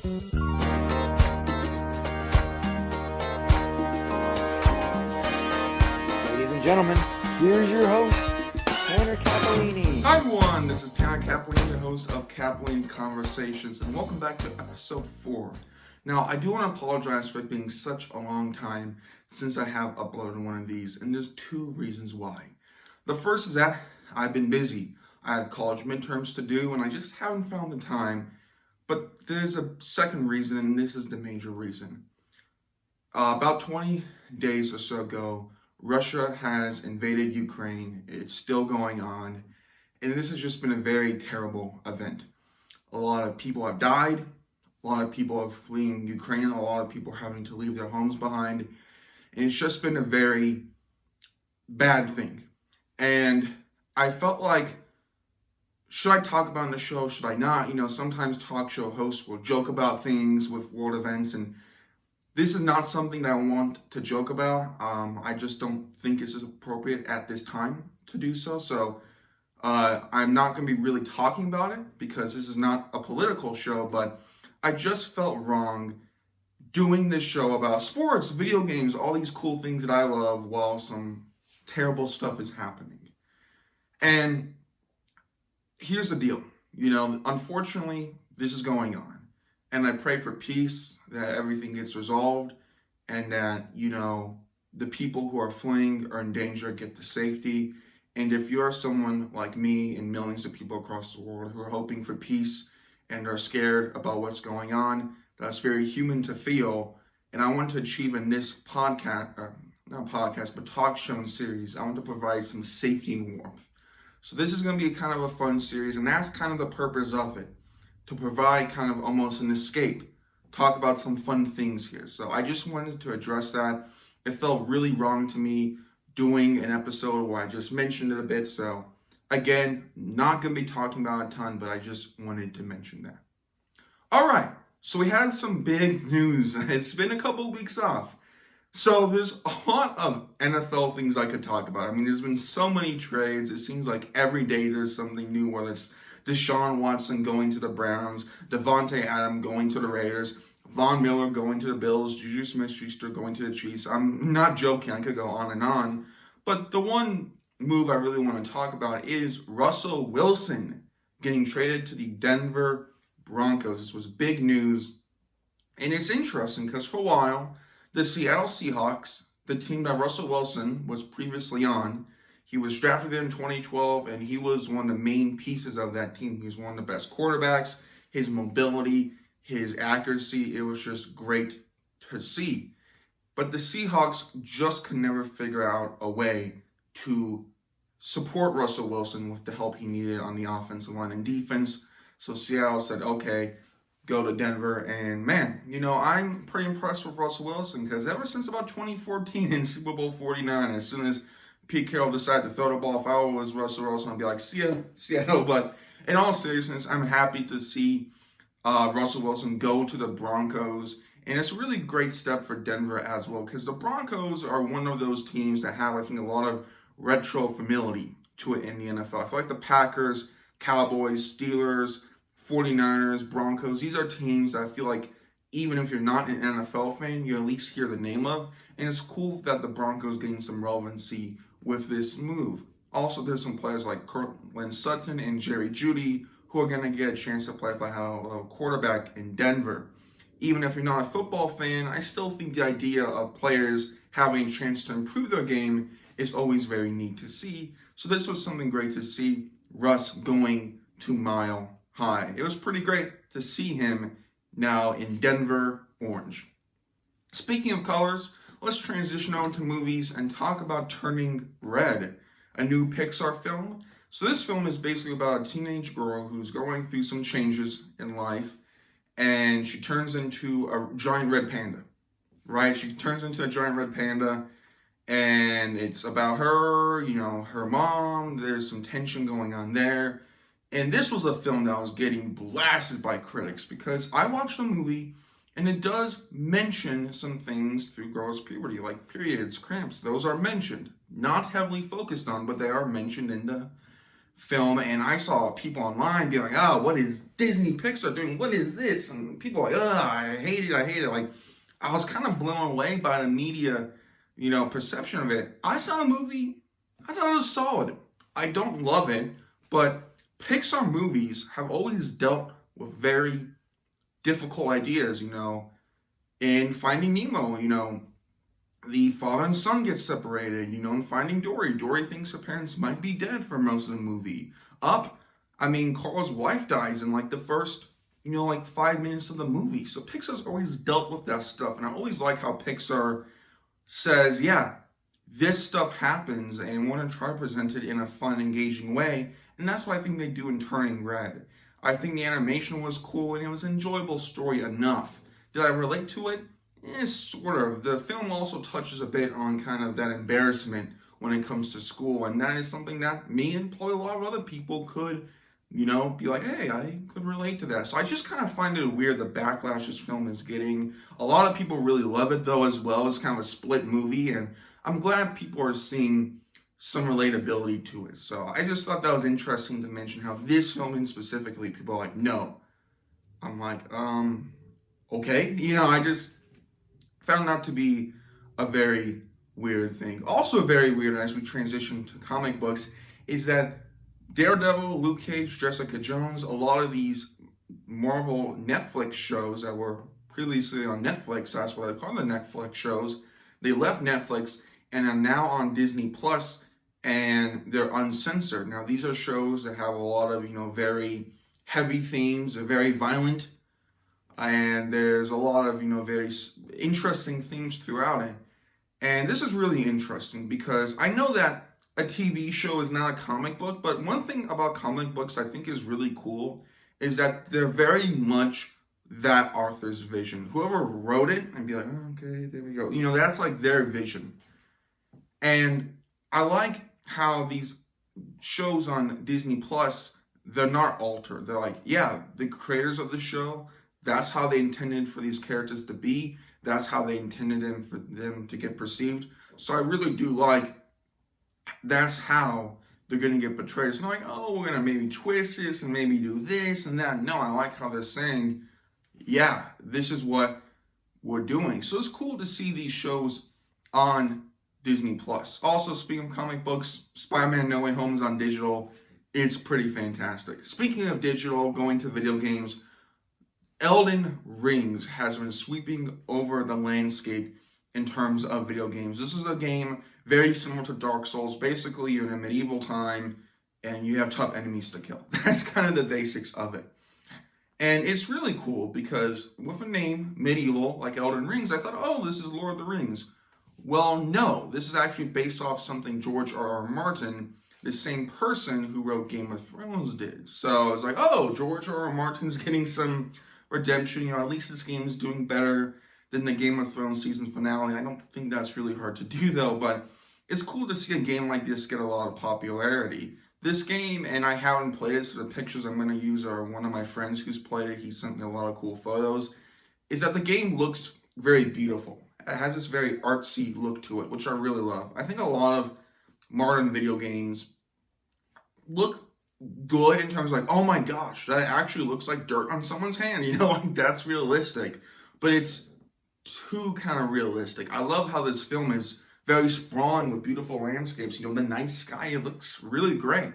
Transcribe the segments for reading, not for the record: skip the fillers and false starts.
Ladies and gentlemen, here's your host, Tanner Cappellini. Hi everyone, this is Tanner Cappellini, the host of Cappellini Conversations, and welcome back to episode 4. Now, I do want to apologize for it being such a long time since I have uploaded one of these, and there's 2 reasons why. The first is that I've been busy. I had college midterms to do, and I just haven't found the time. But there's a second reason, and this is the major reason. About 20 days or so ago, Russia has invaded Ukraine. It's still going on. And this has just been a very terrible event. A lot of people have died. A lot of people are fleeing Ukraine. A lot of people are having to leave their homes behind. And it's just been a very bad thing. And I felt like, should I talk about it on the show? Should I not? You know, sometimes talk show hosts will joke about things with world events, and this is not something that I want to joke about. I just don't think it's appropriate at this time to do so. So I'm not going to be really talking about it because this is not a political show, but I just felt wrong doing this show about sports, video games, all these cool things that I love while some terrible stuff is happening. And here's the deal. You know, unfortunately, this is going on. And I pray for peace, that everything gets resolved, and that, you know, the people who are fleeing or in danger get to safety. And if you're someone like me and millions of people across the world who are hoping for peace and are scared about what's going on, that's very human to feel. And I want to achieve in this podcast, not podcast, but talk show and series, I want to provide some safety and warmth. So this is going to be kind of a fun series, and that's kind of the purpose of it, to provide kind of almost an escape, talk about some fun things here. So I just wanted to address that. It felt really wrong to me doing an episode where I just mentioned it a bit. So again, not going to be talking about it a ton, but I just wanted to mention that. All right, so we had some big news. It's been a couple of weeks off. So there's a lot of NFL things I could talk about. I mean, there's been so many trades. It seems like every day there's something new, whether it's Deshaun Watson going to the Browns, Devontae Adams going to the Raiders, Von Miller going to the Bills, Juju Smith-Schuster going to the Chiefs. I'm not joking. I could go on and on. But the one move I really want to talk about is Russell Wilson getting traded to the Denver Broncos. This was big news. And it's interesting because for a while, the Seattle Seahawks, the team that Russell Wilson was previously on, he was drafted in 2012, and he was one of the main pieces of that team. He was one of the best quarterbacks. His mobility, his accuracy, it was just great to see. But the Seahawks just could never figure out a way to support Russell Wilson with the help he needed on the offensive line and defense. So Seattle said, okay, go to Denver. And man, you know, I'm pretty impressed with Russell Wilson because ever since about 2014 in Super Bowl 49, as soon as Pete Carroll decided to throw the ball, if I was Russell Wilson, I'd be like, see ya, Seattle. But in all seriousness, I'm happy to see Russell Wilson go to the Broncos. And it's a really great step for Denver as well because the Broncos are one of those teams that have, I think, a lot of retro familiarity to it in the NFL. I feel like the Packers, Cowboys, Steelers, 49ers, Broncos, these are teams that I feel like even if you're not an NFL fan, you at least hear the name of. And it's cool that the Broncos gain some relevancy with this move. Also, there's some players like Cortland Sutton and Jerry Jeudy who are going to get a chance to play for a quarterback in Denver. Even if you're not a football fan, I still think the idea of players having a chance to improve their game is always very neat to see. So this was something great to see Russ going to Mile High. It was pretty great to see him now in Denver Orange. Speaking of colors, let's transition on to movies and talk about Turning Red, a new Pixar film. So this film is basically about a teenage girl who's going through some changes in life, and she turns into a giant red panda, right? She turns into a giant red panda, and it's about her, you know, her mom. There's some tension going on there. And this was a film that was getting blasted by critics because I watched the movie and it does mention some things through girls' puberty, like periods, cramps. Those are mentioned, not heavily focused on, but they are mentioned in the film, and I saw people online be like, "Oh, what is Disney Pixar doing? What is this?" And people are like, "Oh, I hate it. I hate it." Like, I was kind of blown away by the media, perception of it. I saw the movie. I thought it was solid. I don't love it, but Pixar movies have always dealt with very difficult ideas. In Finding Nemo, the father and son get separated, in Finding Dory. Dory thinks her parents might be dead for most of the movie. Up, Carl's wife dies in like the first, 5 minutes of the movie. So Pixar's always dealt with that stuff. And I always like how Pixar says, yeah, this stuff happens and want to try to present it in a fun, engaging way. And that's what I think they do in Turning Red. I think the animation was cool and it was an enjoyable story enough. Did I relate to it? Sort of. The film also touches a bit on kind of that embarrassment when it comes to school, and that is something that me and probably a lot of other people could, be like, hey, I could relate to that. So I just kind of find it weird the backlash this film is getting. A lot of people really love it, though, as well. It's kind of a split movie, and I'm glad people are seeing some relatability to it. So I just thought that was interesting to mention how this film in specifically, people are like, no. I'm like, okay. I just found that to be a very weird thing. Also very weird as we transition to comic books is that Daredevil, Luke Cage, Jessica Jones, a lot of these Marvel Netflix shows that were previously on Netflix, that's what I call the Netflix shows, they left Netflix and are now on Disney Plus, and they're uncensored. Now these are shows that have a lot of, very heavy themes, they're very violent, and there's a lot of, very interesting themes throughout it. And this is really interesting because I know that a TV show is not a comic book, but one thing about comic books I think is really cool is that they're very much that author's vision. Whoever wrote it, I'd be like, oh, okay, there we go. That's like their vision. And I like how these shows on Disney Plus, they're not altered. They're like, yeah, the creators of the show, that's how they intended for these characters to be. That's how they intended for them to get perceived. So I really do like that's how they're going to get portrayed. It's not like, oh, we're going to maybe twist this and maybe do this and that. No, I like how they're saying, yeah, this is what we're doing. So it's cool to see these shows on Disney Plus. Also, speaking of comic books, Spider-Man No Way Home is on digital. It's pretty fantastic. Speaking of digital, going to video games, Elden Rings has been sweeping over the landscape in terms of video games. This is a game very similar to Dark Souls. Basically, you're in a medieval time and you have tough enemies to kill. That's kind of the basics of it. And it's really cool because with a name, medieval, like Elden Rings, I thought, oh, this is Lord of the Rings. Well, no, this is actually based off something George R.R. Martin, the same person who wrote Game of Thrones, did. So I was like, oh, George R.R. Martin's getting some redemption. At least this game is doing better than the Game of Thrones season finale. I don't think that's really hard to do, though, but it's cool to see a game like this get a lot of popularity. This game, and I haven't played it, so the pictures I'm going to use are one of my friends who's played it. He sent me a lot of cool photos. Is that the game looks very beautiful. It has this very artsy look to it, which I really love. I think a lot of modern video games look good in terms of like, oh my gosh, that actually looks like dirt on someone's hand. Like that's realistic. But it's too kind of realistic. I love how this film is very sprawling with beautiful landscapes. The night sky, it looks really great.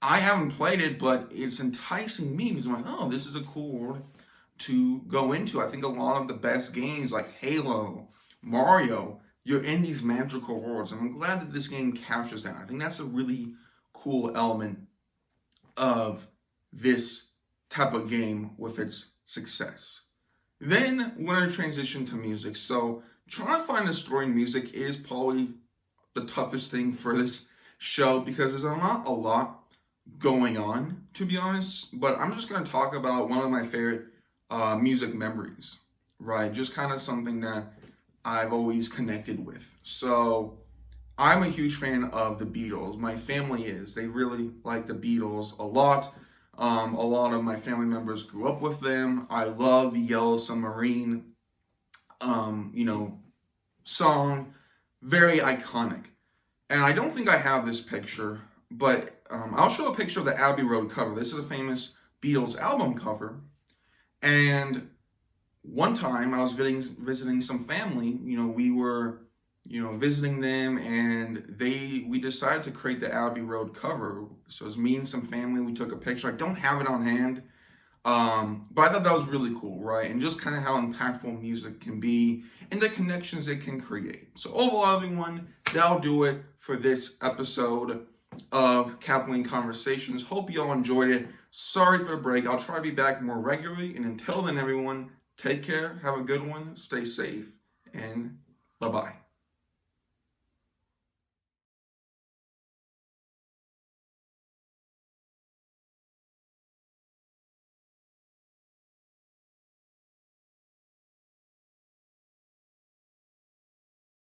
I haven't played it, but it's enticing me because I'm like, oh, this is a cool world to go into. I think a lot of the best games like Halo, Mario, you're in these magical worlds. And I'm glad that this game captures that. I think that's a really cool element of this type of game with its success. Then we're going to transition to music. So trying to find a story in music is probably the toughest thing for this show because there's not a lot going on, to be honest. But I'm just going to talk about one of my favorite music memories, right? Just kind of something that I've always connected with. So I'm a huge fan of the Beatles. My family is. They really like the Beatles a lot. A lot of my family members grew up with them. I love the Yellow Submarine, song. Very iconic. And I don't think I have this picture, but I'll show a picture of the Abbey Road cover. This is a famous Beatles album cover. And one time I was visiting some family. We were visiting them, and we decided to create the Abbey Road cover. So it was me and some family. We took a picture. I don't have it on hand, but I thought that was really cool, right? And just kind of how impactful music can be and the connections it can create. So overall, everyone, that'll do it for this episode of Cappellini Conversations. Hope you all enjoyed it. Sorry for the break. I'll try to be back more regularly. And until then, everyone, take care. Have a good one. Stay safe. And bye-bye.